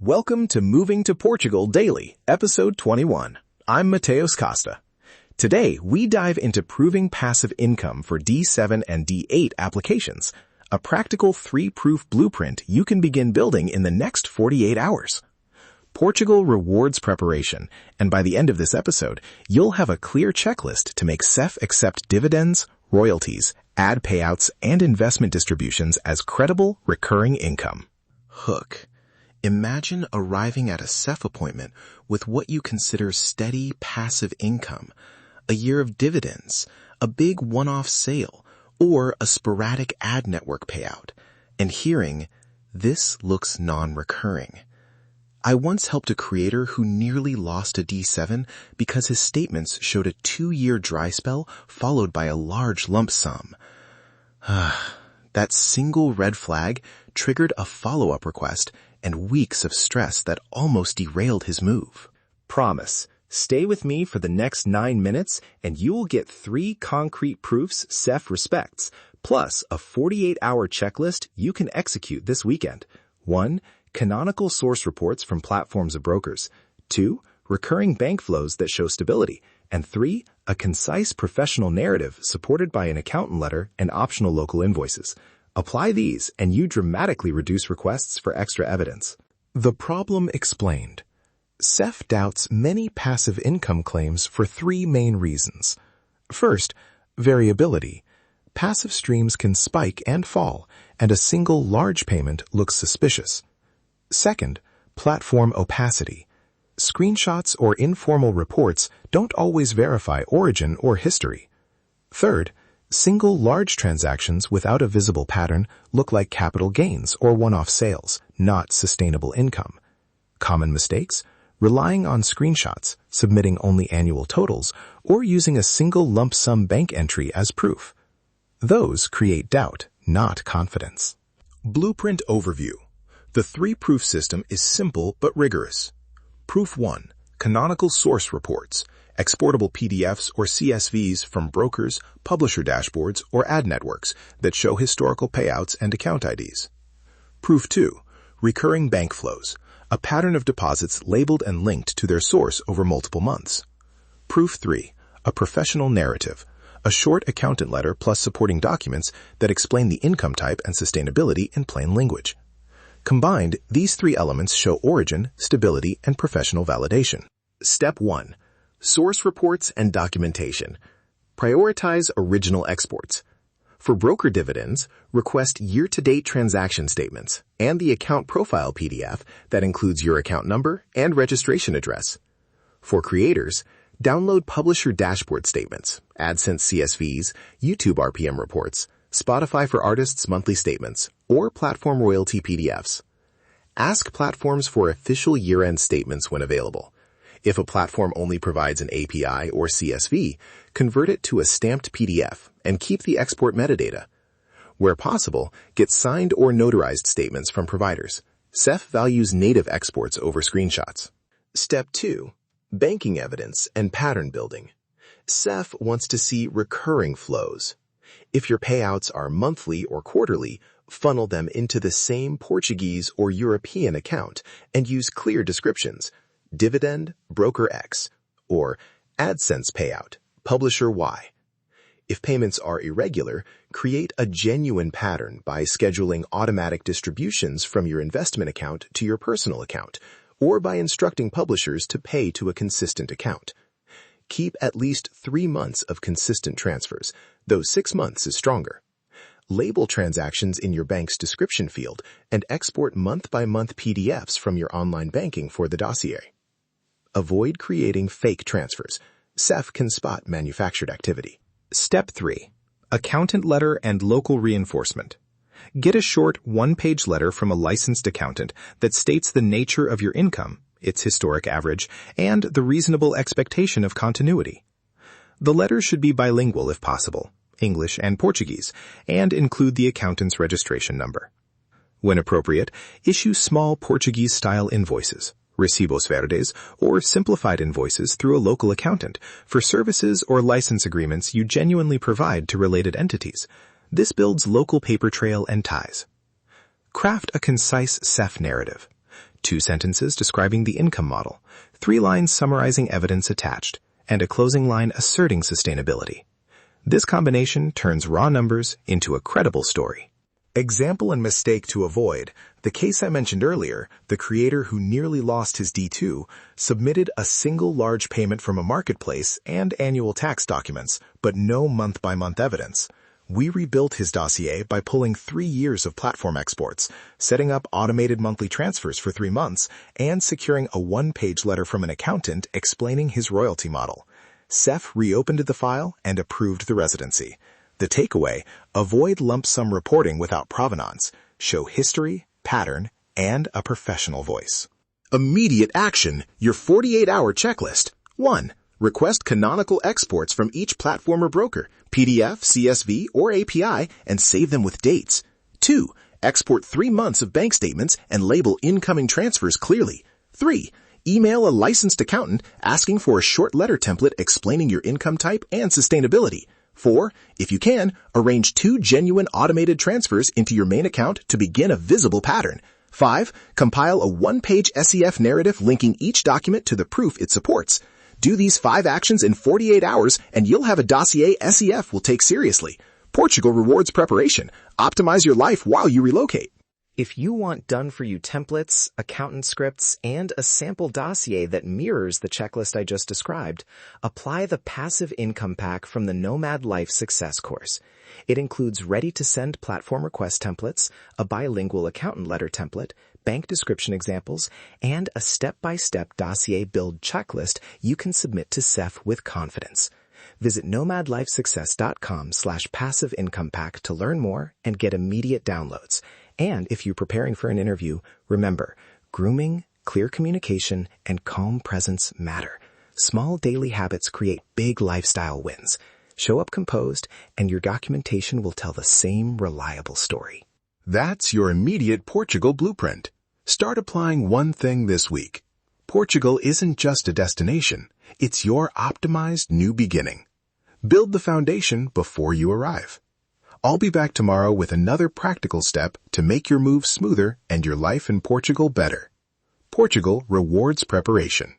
Welcome to Moving to Portugal Daily, Episode 21. I'm Mateos Costa. Today, we dive into proving passive income for D7 and D8 applications, a practical 3-proof blueprint you can begin building in the next 48 hours. Portugal rewards preparation, and by the end of this episode, you'll have a clear checklist to make CEF accept dividends, royalties, ad payouts, and investment distributions as credible, recurring income. Hook. Imagine arriving at a CEF appointment with what you consider steady, passive income, a year of dividends, a big one-off sale, or a sporadic ad network payout, and hearing, "This looks non-recurring." I once helped a creator who nearly lost a D7 because his statements showed a 2-year dry spell followed by a large lump sum. That single red flag triggered a follow-up request and weeks of stress that almost derailed his move. Promise, stay with me for the next 9 minutes and you will get 3 concrete proofs CEF respects, plus a 48-hour checklist you can execute this weekend. 1. Canonical source reports from platforms of brokers. 2. Recurring bank flows that show stability. And 3. A concise professional narrative supported by an accountant letter and optional local invoices. Apply these and you dramatically reduce requests for extra evidence. The problem explained. CEF doubts many passive income claims for 3 main reasons. First, variability. Passive streams can spike and fall, and a single large payment looks suspicious. Second, platform opacity. Screenshots or informal reports don't always verify origin or history. Third, single large transactions without a visible pattern look like capital gains or one-off sales, not sustainable income. Common mistakes? Relying on screenshots, submitting only annual totals, or using a single lump sum bank entry as proof. Those create doubt, not confidence. Blueprint Overview. The 3-proof system is simple but rigorous. Proof 1. Canonical source reports, exportable PDFs or CSVs from brokers, publisher dashboards, or ad networks that show historical payouts and account IDs. Proof 2. Recurring bank flows, a pattern of deposits labeled and linked to their source over multiple months. Proof 3. A professional narrative, a short accountant letter plus supporting documents that explain the income type and sustainability in plain language. Combined, these 3 elements show origin, stability, and professional validation. Step 1. Source reports and documentation. Prioritize original exports. For broker dividends, request year-to-date transaction statements and the account profile PDF that includes your account number and registration address. For creators, download publisher dashboard statements, AdSense CSVs, YouTube RPM reports, Spotify for Artists monthly statements, or platform royalty PDFs. Ask platforms for official year-end statements when available. If a platform only provides an API or CSV, convert it to a stamped PDF and keep the export metadata. Where possible, get signed or notarized statements from providers. CEF values native exports over screenshots. Step 2. Banking evidence and pattern building. CEF wants to see recurring flows. If your payouts are monthly or quarterly, funnel them into the same Portuguese or European account and use clear descriptions. Dividend, broker X, or AdSense payout, publisher Y. If payments are irregular, create a genuine pattern by scheduling automatic distributions from your investment account to your personal account, or by instructing publishers to pay to a consistent account. Keep at least 3 months of consistent transfers, though 6 months is stronger. Label transactions in your bank's description field and export month-by-month PDFs from your online banking for the dossier. Avoid creating fake transfers. CEF can spot manufactured activity. Step 3. Accountant letter and local reinforcement. Get a short 1-page letter from a licensed accountant that states the nature of your income, its historic average, and the reasonable expectation of continuity. The letter should be bilingual if possible, English and Portuguese, and include the accountant's registration number. When appropriate, issue small Portuguese-style invoices, recibos verdes, or simplified invoices through a local accountant for services or license agreements you genuinely provide to related entities. This builds local paper trail and ties. Craft a concise CEF narrative. 2 sentences describing the income model, 3 lines summarizing evidence attached, and a closing line asserting sustainability. This combination turns raw numbers into a credible story. Example and mistake to avoid. The case I mentioned earlier, the creator who nearly lost his D2 submitted a single large payment from a marketplace and annual tax documents, but no month-by-month evidence. We rebuilt his dossier by pulling 3 years of platform exports, setting up automated monthly transfers for 3 months, and securing a 1-page letter from an accountant explaining his royalty model. Seth reopened the file and approved the residency. The takeaway: avoid lump sum reporting without provenance. Show history, pattern, and a professional voice. Immediate action, your 48-hour checklist. 1. Request canonical exports from each platform or broker, PDF, CSV, or API, and save them with dates. 2. Export 3 months of bank statements and label incoming transfers clearly. 3. Email a licensed accountant asking for a short letter template explaining your income type and sustainability. 4. If you can, arrange 2 genuine automated transfers into your main account to begin a visible pattern. 5. Compile a 1-page SEF narrative linking each document to the proof it supports. Do these 5 actions in 48 hours and you'll have a dossier SEF will take seriously. Portugal rewards preparation. Optimize your life while you relocate. If you want done-for-you templates, accountant scripts, and a sample dossier that mirrors the checklist I just described, apply the Passive Income Pack from the Nomad Life Success course. It includes ready-to-send platform request templates, a bilingual accountant letter template, bank description examples, and a step-by-step dossier build checklist you can submit to Seth with confidence. Visit nomadlifesuccess.com/passive income pack to learn more and get immediate downloads. And if you're preparing for an interview, remember, grooming, clear communication, and calm presence matter. Small daily habits create big lifestyle wins. Show up composed, and your documentation will tell the same reliable story. That's your immediate Portugal blueprint. Start applying one thing this week. Portugal isn't just a destination. It's your optimized new beginning. Build the foundation before you arrive. I'll be back tomorrow with another practical step to make your move smoother and your life in Portugal better. Portugal rewards preparation.